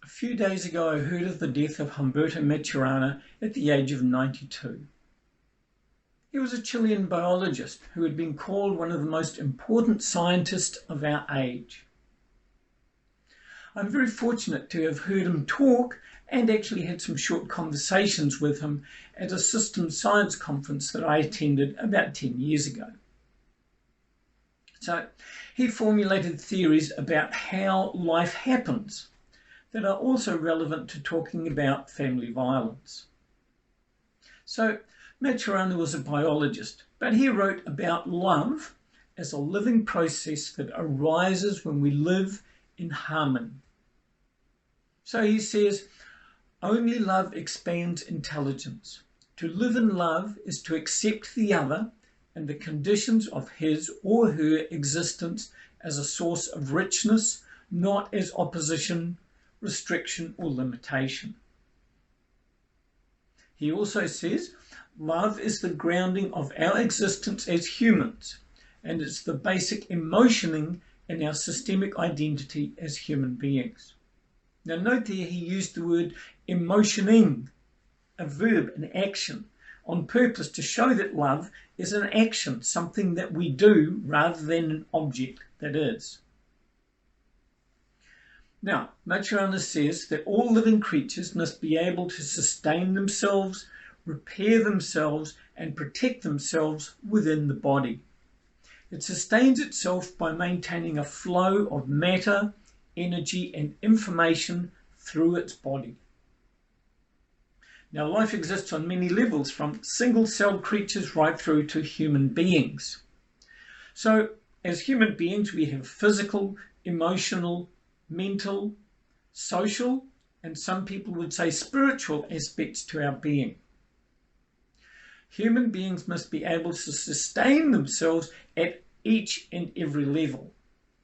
A few days ago I heard of the death of Humberto Maturana at the age of 92. He was a Chilean biologist who had been called one of the most important scientists of our age. I'm very fortunate to have heard him talk and actually had some short conversations with him at a systems science conference that I attended about 10 years ago. So he formulated theories about how life happens that are also relevant to talking about family violence. So Maturana was a biologist, but he wrote about love as a living process that arises when we live in harmony. So he says, only love expands intelligence. To live in love is to accept the other and the conditions of his or her existence as a source of richness, not as opposition, restriction, or limitation. He also says, love is the grounding of our existence as humans, and it's the basic emotioning in our systemic identity as human beings. Now note there he used the word emotioning, a verb, an action, on purpose to show that love is an action, something that we do rather than an object that is. Now, Maturana says that all living creatures must be able to sustain themselves, repair themselves, and protect themselves within the body. It sustains itself by maintaining a flow of matter, energy, and information through its body. Now, life exists on many levels, from single-celled creatures right through to human beings. So, as human beings, we have physical, emotional, mental, social, and some people would say spiritual aspects to our being. Human beings must be able to sustain themselves at each and every level.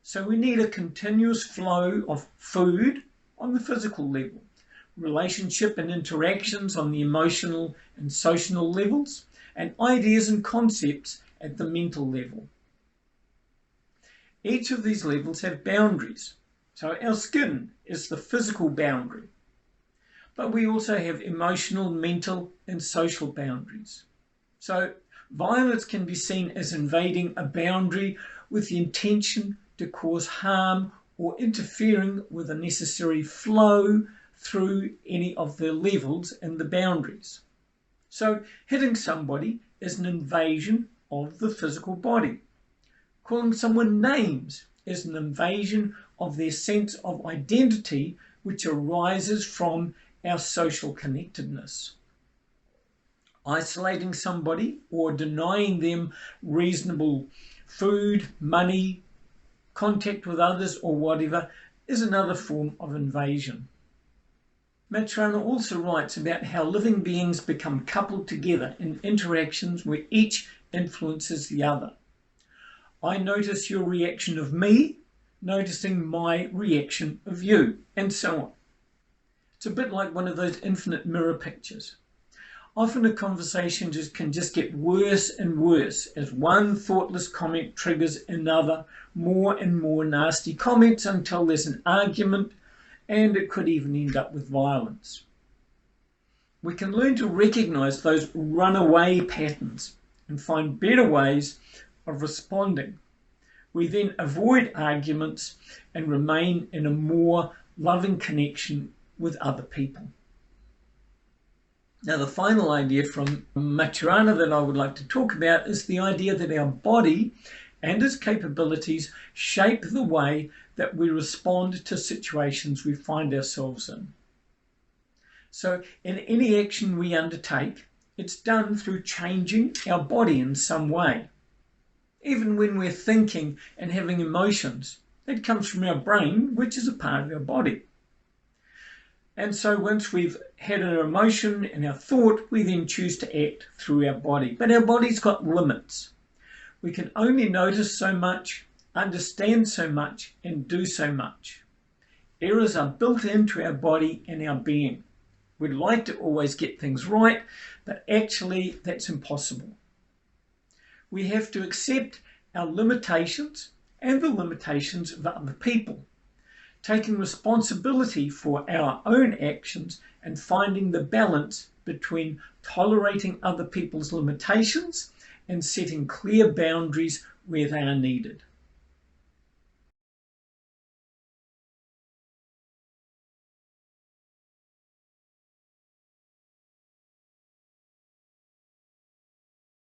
So we need a continuous flow of food on the physical level, relationship and interactions on the emotional and social levels, and ideas and concepts at the mental level. Each of these levels have boundaries. So our skin is the physical boundary, but we also have emotional, mental, and social boundaries. So violence can be seen as invading a boundary with the intention to cause harm or interfering with a necessary flow through any of the levels and the boundaries. So hitting somebody is an invasion of the physical body. Calling someone names is an invasion of their sense of identity, which arises from our social connectedness. Isolating somebody or denying them reasonable food, money, contact with others, or whatever is another form of invasion. Maturana also writes about how living beings become coupled together in interactions where each influences the other. I notice your reaction of me, noticing my reaction of you, and so on. It's a bit like one of those infinite mirror pictures. Often a conversation can just get worse and worse as one thoughtless comment triggers another, more and more nasty comments until there's an argument, and it could even end up with violence. We can learn to recognize those runaway patterns and find better ways of responding. We then avoid arguments and remain in a more loving connection with other people. Now, the final idea from Maturana that I would like to talk about is the idea that our body and its capabilities shape the way that we respond to situations we find ourselves in. So, in any action we undertake, it's done through changing our body in some way. Even when we're thinking and having emotions, that comes from our brain, which is a part of our body. And so once we've had an emotion and our thought, we then choose to act through our body. But our body's got limits. We can only notice so much, understand so much, and do so much. Errors are built into our body and our being. We'd like to always get things right, but actually that's impossible. We have to accept our limitations and the limitations of other people. taking responsibility for our own actions and finding the balance between tolerating other people's limitations and setting clear boundaries where they are needed.